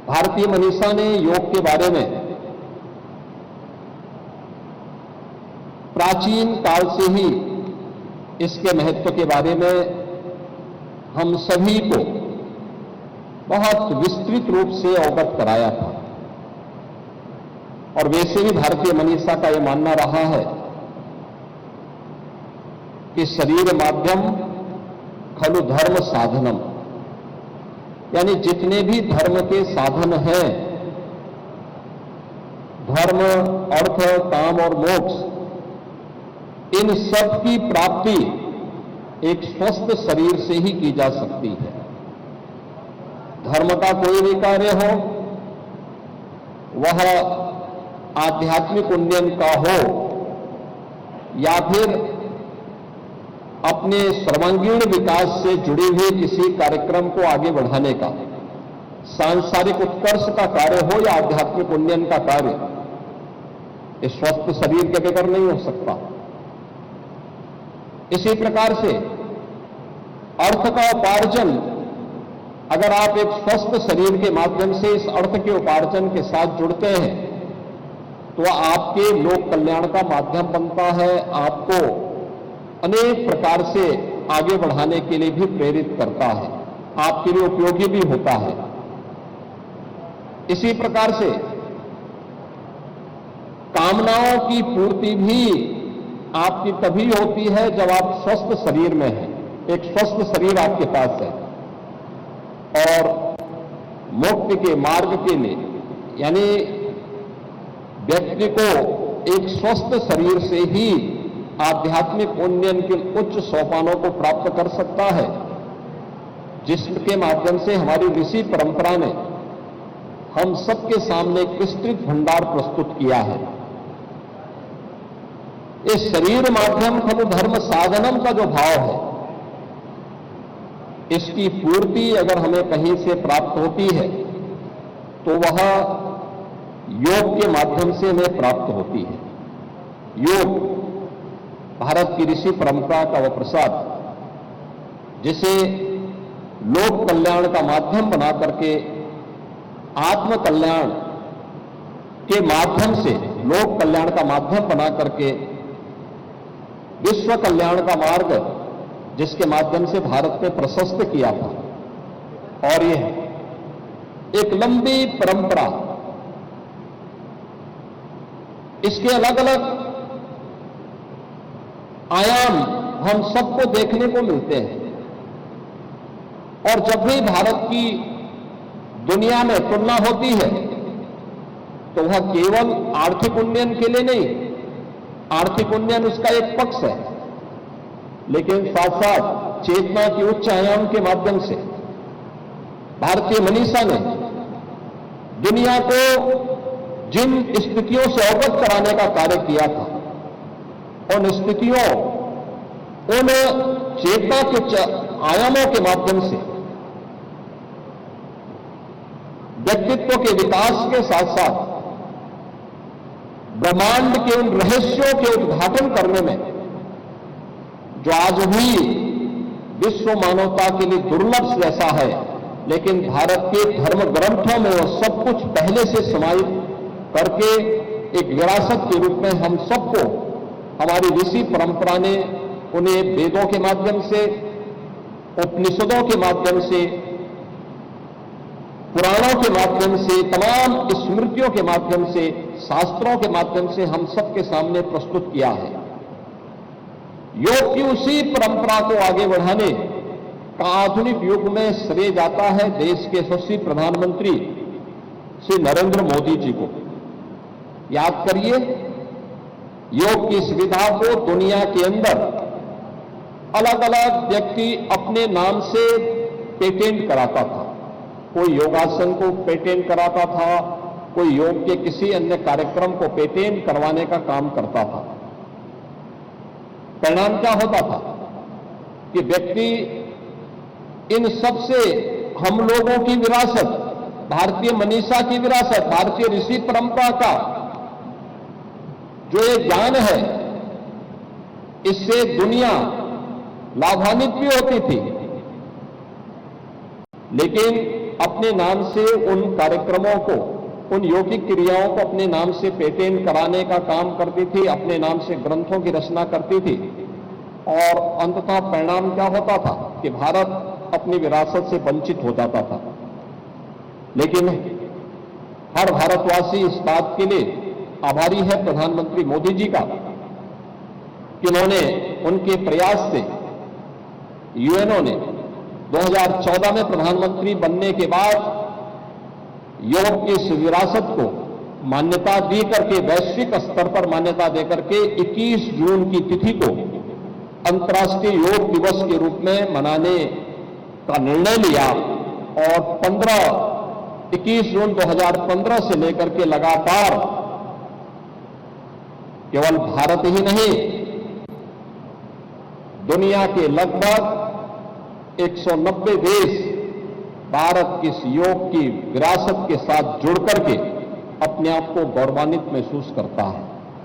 भारतीय मनीषा ने योग के बारे में प्राचीन काल से ही इसके महत्व के बारे में हम सभी को बहुत विस्तृत रूप से अवगत कराया था। और वैसे भी भारतीय मनीषा का यह मानना रहा है कि शरीर माध्यम खलु धर्म साधनम, यानी जितने भी धर्म के साधन हैं, धर्म, अर्थ, काम और मोक्ष, इन सब की प्राप्ति एक स्वस्थ शरीर से ही की जा सकती है। धर्म का कोई भी कार्य हो, वह आध्यात्मिक उन्नयन का हो या फिर अपने सर्वांगीण विकास से जुड़े हुए किसी कार्यक्रम को आगे बढ़ाने का, सांसारिक उत्कर्ष का कार्य हो या आध्यात्मिक उन्नयन का कार्य, इस स्वस्थ शरीर के बगैर नहीं हो सकता। इसी प्रकार से अर्थ का उपार्जन, अगर आप एक स्वस्थ शरीर के माध्यम से इस अर्थ के उपार्जन के साथ जुड़ते हैं तो वह आपके लोक कल्याण का माध्यम बनता है, आपको अनेक प्रकार से आगे बढ़ाने के लिए भी प्रेरित करता है, आपके लिए उपयोगी भी होता है। इसी प्रकार से कामनाओं की पूर्ति भी आपकी तभी होती है जब आप स्वस्थ शरीर में हैं, एक स्वस्थ शरीर आपके पास है। और मुक्ति के मार्ग के लिए, यानी व्यक्ति को एक स्वस्थ शरीर से ही आध्यात्मिक उन्नयन के उच्च सोपानों को प्राप्त कर सकता है, जिसके माध्यम से हमारी ऋषि परंपरा ने हम सबके सामने एक विस्तृत भंडार प्रस्तुत किया है। इस शरीर माध्यम खलु धर्म साधनम का जो भाव है, इसकी पूर्ति अगर हमें कहीं से प्राप्त होती है तो वह योग के माध्यम से हमें प्राप्त होती है। योग भारत की ऋषि परंपरा का वह प्रसाद, जिसे लोक कल्याण का माध्यम बना करके आत्म कल्याण के माध्यम से, लोक कल्याण का माध्यम बना करके विश्व कल्याण का मार्ग, जिसके माध्यम से भारत ने प्रशस्त किया था। और यह एक लंबी परंपरा, इसके अलग अलग आयाम हम सबको देखने को मिलते हैं। और जब भी भारत की दुनिया में तुलना होती है तो वह केवल आर्थिक उन्नयन के लिए नहीं, आर्थिक उन्नयन उसका एक पक्ष है, लेकिन साथ साथ चेतना के उच्च आयाम के माध्यम से भारतीय मनीषा ने दुनिया को जिन स्थितियों से अवगत कराने का कार्य किया था, उन स्थितियों, उन चेतना के आयामों के माध्यम से व्यक्तित्व के विकास के साथ साथ ब्रह्मांड के उन रहस्यों के उद्घाटन करने में, जो आज भी विश्व मानवता के लिए दुर्लभ जैसा है, लेकिन भारत के धर्म ग्रंथों में वह सब कुछ पहले से समाहित करके एक विरासत के रूप में हम सबको हमारी ऋषि परंपरा ने उन्हें वेदों के माध्यम से, उपनिषदों के माध्यम से, पुराणों के माध्यम से, तमाम स्मृतियों के माध्यम से, शास्त्रों के माध्यम से हम सबके सामने प्रस्तुत किया है। योग की उसी परंपरा को आगे बढ़ाने का आधुनिक युग में श्रेय जाता है देश के यशस्वी प्रधानमंत्री श्री नरेंद्र मोदी जी को। याद करिए, योग की सुविधा को दुनिया के अंदर अलग अलग व्यक्ति अपने नाम से पेटेंट कराता था। कोई योगासन को पेटेंट कराता था, कोई योग के किसी अन्य कार्यक्रम को पेटेंट करवाने का काम करता था। परिणाम क्या होता था कि व्यक्ति इन सब से हम लोगों की विरासत, भारतीय मनीषा की विरासत, भारतीय ऋषि परंपरा का जो ये ज्ञान है, इससे दुनिया लाभान्वित भी होती थी। लेकिन अपने नाम से उन कार्यक्रमों को, उन यौगिक क्रियाओं को अपने नाम से पेटेंट कराने का काम करती थी, अपने नाम से ग्रंथों की रचना करती थी, और अंततः परिणाम क्या होता था कि भारत अपनी विरासत से वंचित हो जाता था। लेकिन हर भारतवासी इस बात के लिए आभारी है प्रधानमंत्री मोदी जी का कि उन्होंने, उनके प्रयास से यूएनओ ने 2014 में प्रधानमंत्री बनने के बाद योग की इस विरासत को मान्यता दी करके, वैश्विक स्तर पर मान्यता देकर के 21 जून की तिथि को अंतर्राष्ट्रीय योग दिवस के रूप में मनाने का निर्णय लिया, और 21 जून 2015 से लेकर के लगातार केवल भारत ही नहीं, दुनिया के लगभग 190 देश भारत की इस योग की विरासत के साथ जुड़ करके अपने आप को गौरवान्वित महसूस करता है।